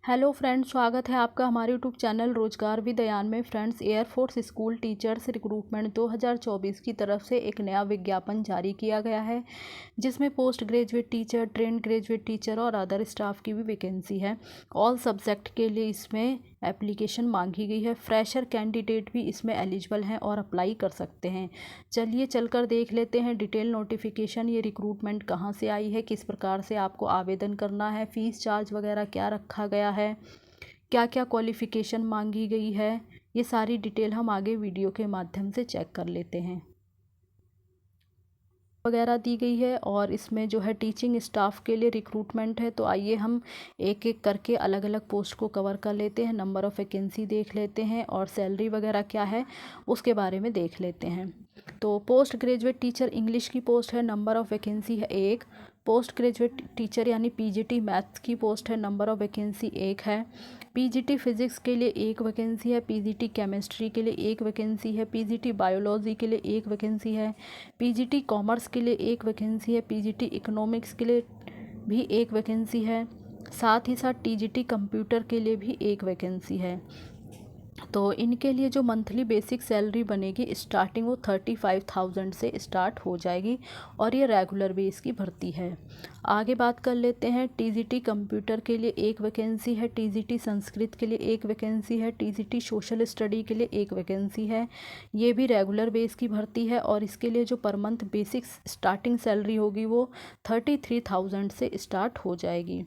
Hello friends, स्वागत है आपका हमारे यूट्यूब चैनल रोजगार विद अयान में। Friends, air force school teachers recruitment 2024 की तरफ से एक नया विज्ञापन जारी किया गया है, जिसमें post graduate teacher, trained graduate teacher और अदर स्टाफ की भी वैकेंसी है। ऑल सब्जेक्ट के लिए इसमें एप्लीकेशन मांगी गई है। फ्रेशर कैंडिडेट भी इसमें एलिजिबल हैं और अप्लाई कर सकते हैं। चलिए चलकर देख लेते हैं डिटेल नोटिफिकेशन, ये रिक्रूटमेंट कहाँ से आई है, किस प्रकार से आपको आवेदन करना है, फ़ीस चार्ज वगैरह क्या रखा गया है, क्या क्या क्वालिफ़िकेशन मांगी गई है। ये सारी डिटेल हम आगे वीडियो के माध्यम से चेक कर लेते हैं। वगैरह दी गई है और इसमें जो है टीचिंग स्टाफ के लिए रिक्रूटमेंट है। तो आइए हम एक एक करके अलग अलग पोस्ट को कवर कर लेते हैं, नंबर ऑफ़ वैकेंसी देख लेते हैं और सैलरी वगैरह क्या है उसके बारे में देख लेते हैं। तो पोस्ट ग्रेजुएट टीचर इंग्लिश की पोस्ट है, नंबर ऑफ़ वैकेंसी है 1। पोस्ट ग्रेजुएट टीचर यानी पीजीटी मैथ्स की पोस्ट है, नंबर ऑफ़ वैकेंसी 1 है। पीजीटी फिज़िक्स के लिए 1 वैकेंसी है, पीजीटी केमिस्ट्री के लिए 1 वैकेंसी है, पीजीटी बायोलॉजी के लिए 1 वैकेंसी है, पीजीटी कॉमर्स के लिए 1 वैकेंसी है, पीजीटी इकोनॉमिक्स के लिए भी 1 वैकेंसी है। साथ ही साथ टीजीटी कंप्यूटर के लिए भी 1 वैकेंसी है। तो इनके लिए जो मंथली बेसिक सैलरी बनेगी स्टार्टिंग वो 35,000 से स्टार्ट हो जाएगी और ये रेगुलर बेस की भर्ती है। आगे बात कर लेते हैं। टीजीटी कंप्यूटर के लिए 1 वैकेंसी है, टीजीटी संस्कृत के लिए 1 वैकेंसी है, टीजीटी सोशल स्टडी के लिए 1 वैकेंसी है। ये भी रेगुलर बेस की भर्ती है और इसके लिए जो per month basic starting salary होगी वो 33,000 से स्टार्ट हो जाएगी।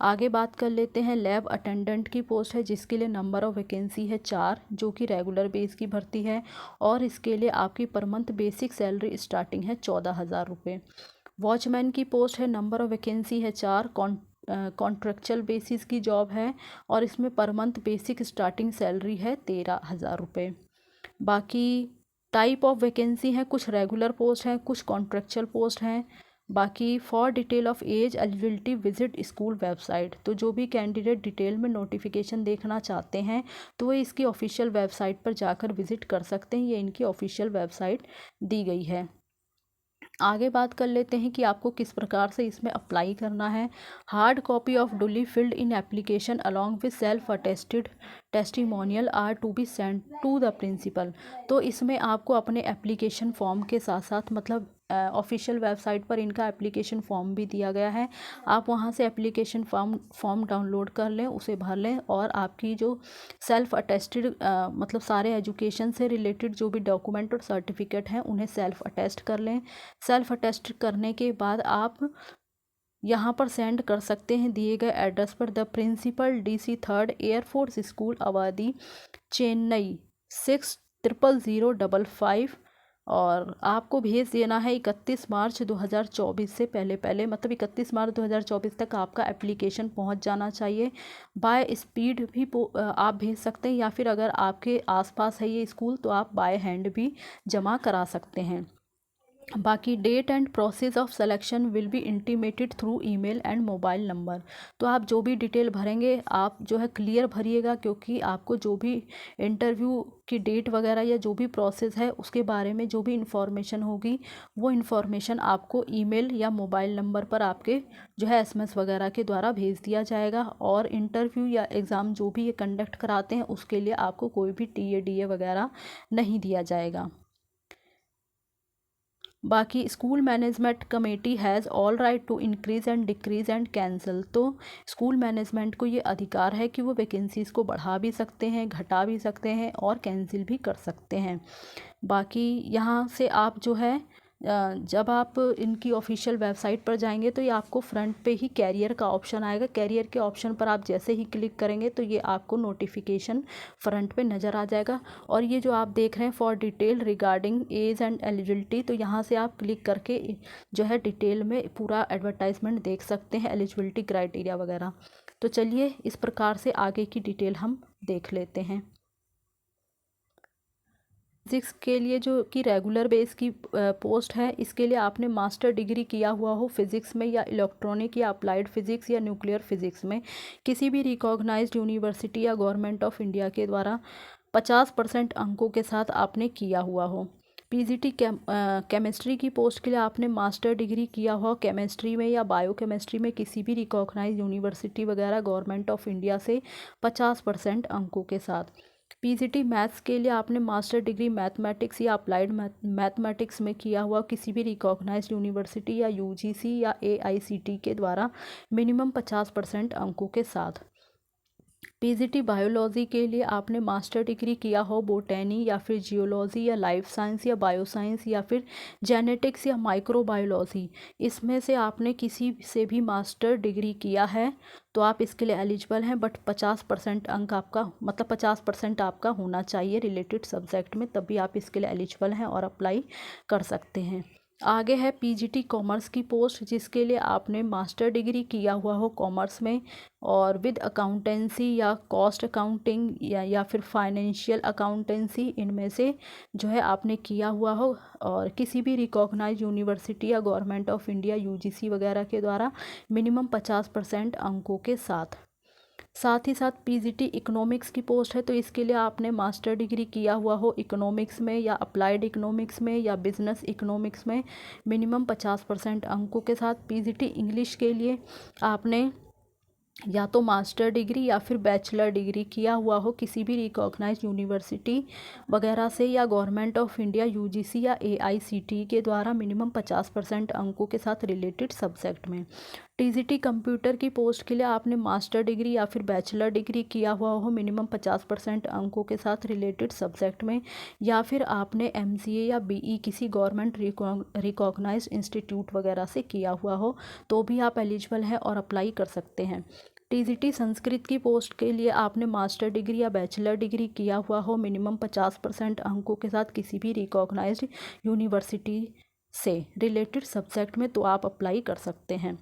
आगे बात कर लेते हैं। लैब अटेंडेंट की पोस्ट है जिसके लिए नंबर ऑफ़ वैकेंसी है 4, जो कि रेगुलर बेस की भर्ती है और इसके लिए आपकी per month basic salary starting है 14,000 रुपये। वॉचमैन की पोस्ट है, नंबर ऑफ़ वैकेंसी है 4, कॉन्ट्रेक्चुअल बेसिस की जॉब है और इसमें per month basic starting salary है 13,000 रुपये। बाकी टाइप ऑफ वैकेंसी हैं, कुछ रेगुलर पोस्ट हैं, कुछ कॉन्ट्रेक्चुअल पोस्ट हैं। बाकी for detail of as eligibility visit school website. तो जो भी कैंडिडेट डिटेल में नोटिफिकेशन देखना चाहते हैं तो वो इसकी ऑफिशियल वेबसाइट पर जाकर विजिट कर सकते हैं। ये इनकी ऑफिशियल वेबसाइट दी गई है। आगे बात कर लेते हैं कि आपको किस प्रकार से इसमें अप्लाई करना है। Hard copy of duly filled in application along with self attested testimonial are to be send to the principal. तो इसमें आपको अपने एप्लीकेशन फॉर्म के साथ साथ मतलब ऑफिशियल वेबसाइट पर इनका एप्लीकेशन फॉर्म भी दिया गया है। आप वहां से एप्लीकेशन फॉर्म डाउनलोड कर लें, उसे भर लें और आपकी जो सेल्फ अटेस्टेड मतलब सारे एजुकेशन से रिलेटेड जो भी डॉक्यूमेंट और सर्टिफिकेट हैं उन्हें सेल्फ अटेस्ट कर लें। सेल्फ अटेस्ट करने के बाद आप यहाँ पर सेंड कर सकते हैं दिए गए एड्रेस पर। The principal DC 3rd Air Force School Avadi, Chennai 600055। और आपको भेज देना है 31 मार्च 2024 से पहले मतलब 31 मार्च 2024 तक आपका एप्लीकेशन पहुंच जाना चाहिए। बाय स्पीड भी आप भेज सकते हैं या फिर अगर आपके आसपास है ये स्कूल तो आप बाय हैंड भी जमा करा सकते हैं। बाकी date and process of selection will be intimated through email and mobile number. तो आप जो भी डिटेल भरेंगे आप जो है क्लियर भरिएगा, क्योंकि आपको जो भी इंटरव्यू की डेट वगैरह या जो भी प्रोसेस है उसके बारे में जो भी इंफॉर्मेशन होगी वो इंफॉर्मेशन आपको ईमेल या मोबाइल नंबर पर आपके जो है SMS वगैरह के द्वारा भेज दिया जाएगा। और इंटरव्यू या एग्ज़ाम जो भी ये कंडक्ट कराते हैं उसके लिए आपको कोई भी TA DA वगैरह नहीं दिया जाएगा। बाकी school management committee has all right to increase and decrease and cancel. तो स्कूल मैनेजमेंट को ये अधिकार है कि वो वैकेंसीज़ को बढ़ा भी सकते हैं, घटा भी सकते हैं और कैंसिल भी कर सकते हैं। बाकी यहाँ से आप जो है जब आप इनकी ऑफिशियल वेबसाइट पर जाएंगे तो ये आपको फ्रंट पे ही कैरियर का ऑप्शन आएगा। कैरियर के ऑप्शन पर आप जैसे ही क्लिक करेंगे तो ये आपको नोटिफिकेशन फ्रंट पे नज़र आ जाएगा। और ये जो आप देख रहे हैं for detail regarding age and eligibility, तो यहाँ से आप क्लिक करके जो है डिटेल में पूरा एडवर्टाइजमेंट देख सकते हैं, एलिजिबिलिटी क्राइटेरिया वगैरह। तो चलिए इस प्रकार से आगे की डिटेल हम देख लेते हैं। फिज़िक्स के लिए जो कि रेगुलर बेस की पोस्ट है, इसके लिए आपने मास्टर डिग्री किया हुआ हो फिज़िक्स में या इलेक्ट्रॉनिक या अप्लाइड फ़िज़िक्स या न्यूक्लियर फ़िज़िक्स में किसी भी रिकॉग्नाइज्ड यूनिवर्सिटी या गवर्नमेंट ऑफ इंडिया के द्वारा 50% अंकों के साथ आपने किया हुआ हो। पीजीटी केमिस्ट्री की पोस्ट के लिए आपने मास्टर डिग्री किया हुआ केमिस्ट्री में या बायोकेमिस्ट्री में किसी भी रिकॉग्नाइज यूनिवर्सिटी वगैरह गवर्नमेंट ऑफ इंडिया से 50% अंकों के साथ। पीजीटी मैथ्स के लिए आपने मास्टर डिग्री मैथमेटिक्स या अप्लाइड मैथमेटिक्स में किया हुआ किसी भी रिकॉग्नाइज यूनिवर्सिटी या यूजीसी या एआईसीटी के द्वारा मिनिमम 50% अंकों के साथ। पीजीटी बायोलॉजी के लिए आपने मास्टर डिग्री किया हो बोटैनी या फिर जियोलॉजी या लाइफ साइंस या बायोसाइंस या फिर जेनेटिक्स या माइक्रोबायोलॉजी, इसमें से आपने किसी से भी मास्टर डिग्री किया है तो आप इसके लिए एलिजिबल हैं, बट 50% अंक आपका मतलब 50% आपका होना चाहिए रिलेटेड सब्जेक्ट में, तभी आप इसके लिए एलिजिबल हैं और अप्लाई कर सकते हैं। आगे है पीजीटी कॉमर्स की पोस्ट, जिसके लिए आपने मास्टर डिग्री किया हुआ हो कॉमर्स में और विद अकाउंटेंसी या कॉस्ट अकाउंटिंग या फिर फाइनेंशियल अकाउंटेंसी, इनमें से जो है आपने किया हुआ हो और किसी भी रिकॉग्नाइज यूनिवर्सिटी या गवर्नमेंट ऑफ इंडिया यूजीसी वगैरह के द्वारा मिनिमम 50% अंकों के साथ ही साथ पीजीटी इकोनॉमिक्स की पोस्ट है, तो इसके लिए आपने मास्टर डिग्री किया हुआ हो इकोनॉमिक्स में या अप्लाइड इकोनॉमिक्स में या बिजनेस इकोनॉमिक्स में मिनिमम 50% अंकों के साथ। पीजीटी इंग्लिश के लिए आपने या तो मास्टर डिग्री या फिर बैचलर डिग्री किया हुआ हो किसी भी रिकॉग्नाइज यूनिवर्सिटी वगैरह से या गवर्नमेंट ऑफ इंडिया यूजीसी या एआईसीटी के द्वारा मिनिमम 50% अंकों के साथ रिलेटेड सब्जेक्ट में। टीजीटी कंप्यूटर की पोस्ट के लिए आपने मास्टर डिग्री या फिर बैचलर डिग्री किया हुआ हो मिनिमम 50% अंकों के साथ रिलेटेड सब्जेक्ट में, या फिर आपने एमसीए या बीई किसी गवर्नमेंट रिकॉग्नाइज इंस्टीट्यूट वगैरह से किया हुआ हो तो भी आप एलिजिबल हैं और अप्लाई कर सकते हैं। टीजीटी संस्कृत की पोस्ट के लिए आपने मास्टर डिग्री या बैचलर डिग्री किया हुआ हो मिनिमम 50% अंकों के साथ किसी भी रिकॉग्नाइज्ड यूनिवर्सिटी से रिलेटेड सब्जेक्ट में, तो आप अप्लाई कर सकते हैं।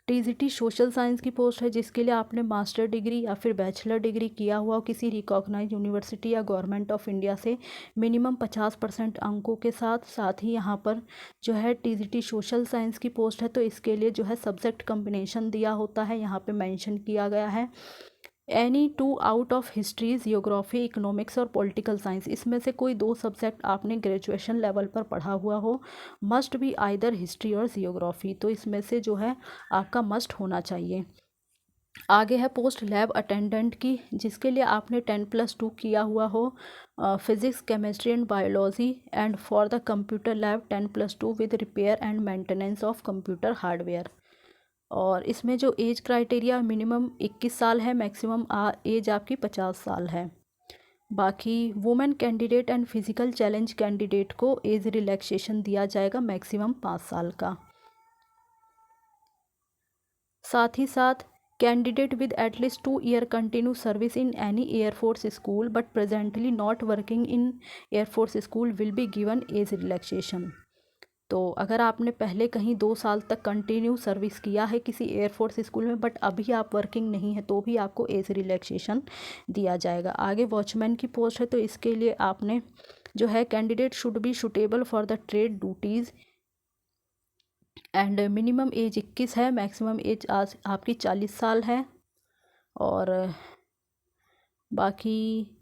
टीजीटी सोशल साइंस की पोस्ट है, जिसके लिए आपने मास्टर डिग्री या फिर बैचलर डिग्री किया हुआ हो किसी रिकॉग्नाइज यूनिवर्सिटी या गवर्नमेंट ऑफ इंडिया से मिनिमम 50% अंकों के साथ ही यहाँ पर जो है टीजीटी सोशल साइंस की पोस्ट है, तो इसके लिए जो है सब्जेक्ट कम्बिनेशन दिया होता है, यहाँ पे मेंशन किया गया है any 2 out of history geography economics और पॉलिटिकल साइंस, इसमें से कोई 2 सब्जेक्ट आपने ग्रेजुएशन लेवल पर पढ़ा हुआ हो, मस्ट बी आइदर हिस्ट्री और जियोग्राफी, तो इसमें से जो है आपका मस्ट होना चाहिए। आगे है पोस्ट लैब अटेंडेंट की, जिसके लिए आपने 10+2 किया हुआ हो physics chemistry and biology and for the computer lab 10+2 with repair and maintenance of computer hardware. और इसमें जो एज क्राइटेरिया मिनिमम 21 साल है, मैक्सिमम एज आपकी 50 साल है। बाकी women candidate and physical challenge candidate को एज रिलैक्सेशन दिया जाएगा मैक्सिमम 5 साल का। साथ ही साथ candidate with at least 2 year continue service in any air force school but presently not working in air force school will be given age relaxation. तो अगर आपने पहले कहीं 2 साल तक कंटिन्यू सर्विस किया है किसी एयरफोर्स स्कूल में बट अभी आप वर्किंग नहीं है तो भी आपको एज रिलैक्सेशन दिया जाएगा। आगे वॉचमैन की पोस्ट है, तो इसके लिए आपने जो है candidate should be suitable for the trade duties and minimum age 21 है, मैक्सिमम एज आज आपकी 40 साल है। और बाकी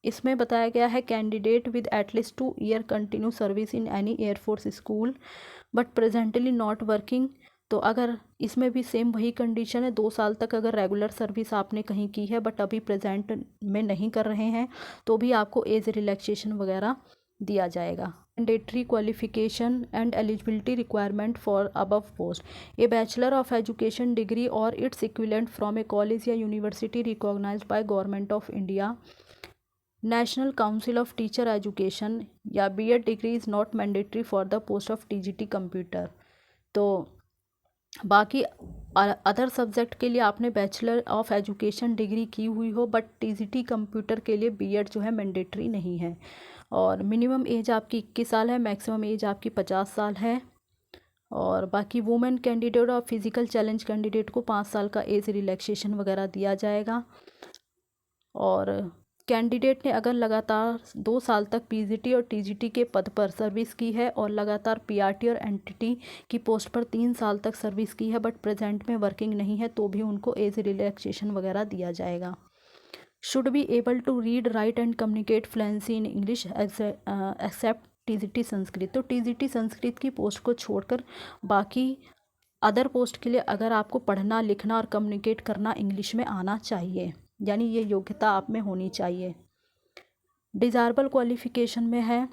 इसमें बताया गया है candidate with at least 2 year continue service in any air force school but presently not working, तो अगर इसमें भी सेम वही कंडीशन है, 2 साल तक अगर रेगुलर सर्विस आपने कहीं की है बट अभी प्रेजेंट में नहीं कर रहे हैं तो भी आपको एज रिलैक्सेशन वगैरह दिया जाएगा। Mandatory qualification and eligibility requirement for above post, a bachelor of education degree और its equivalent from a college या university recognised by Government of India, National Council of Teacher Education या B Ed degree is not mandatory for the post of TGT computer. तो बाकी other subject के लिए आपने bachelor of education degree की हुई हो बट टीजीटी कंप्यूटर के लिए बीएड जो है मैंडेटरी नहीं है। और मिनिमम एज आपकी 21 साल है, मैक्सिमम एज आपकी 50 साल है। और बाकी वुमेन कैंडिडेट और फिजिकल चैलेंज कैंडिडेट को 5 साल का एज रिलैक्सेशन वगैरह दिया जाएगा। और कैंडिडेट ने अगर लगातार 2 साल तक पीजीटी और टीजीटी के पद पर सर्विस की है और लगातार पीआरटी और एनटीटी की पोस्ट पर 3 साल तक सर्विस की है बट प्रेजेंट में वर्किंग नहीं है तो भी उनको एज रिलैक्सेशन वगैरह दिया जाएगा। Should be able to read write and communicate fluency in English except TGT Sanskrit. तो टीजीटी संस्कृत की पोस्ट को छोड़कर बाकी अदर पोस्ट के लिए अगर आपको पढ़ना, लिखना और कम्युनिकेट करना इंग्लिश में आना चाहिए, यानी ये योग्यता आप में होनी चाहिए। डिज़ायरेबल क्वालिफ़िकेशन में है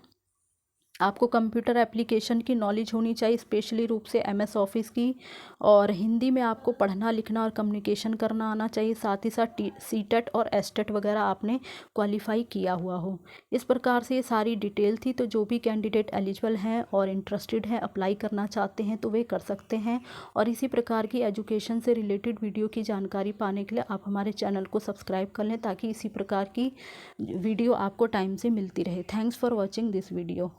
आपको कंप्यूटर एप्लीकेशन की नॉलेज होनी चाहिए, स्पेशली रूप से एमएस ऑफिस की, और हिंदी में आपको पढ़ना, लिखना और कम्युनिकेशन करना आना चाहिए। साथ ही साथ सीटेट और एसटेट वगैरह आपने क्वालिफाई किया हुआ हो। इस प्रकार से ये सारी डिटेल थी। तो जो भी कैंडिडेट एलिजिबल हैं और इंटरेस्टेड हैं, अप्लाई करना चाहते हैं, तो वे कर सकते हैं। और इसी प्रकार की एजुकेशन से रिलेटेड वीडियो की जानकारी पाने के लिए आप हमारे चैनल को सब्सक्राइब कर लें, ताकि इसी प्रकार की वीडियो आपको टाइम से मिलती रहे। Thanks for watching this video.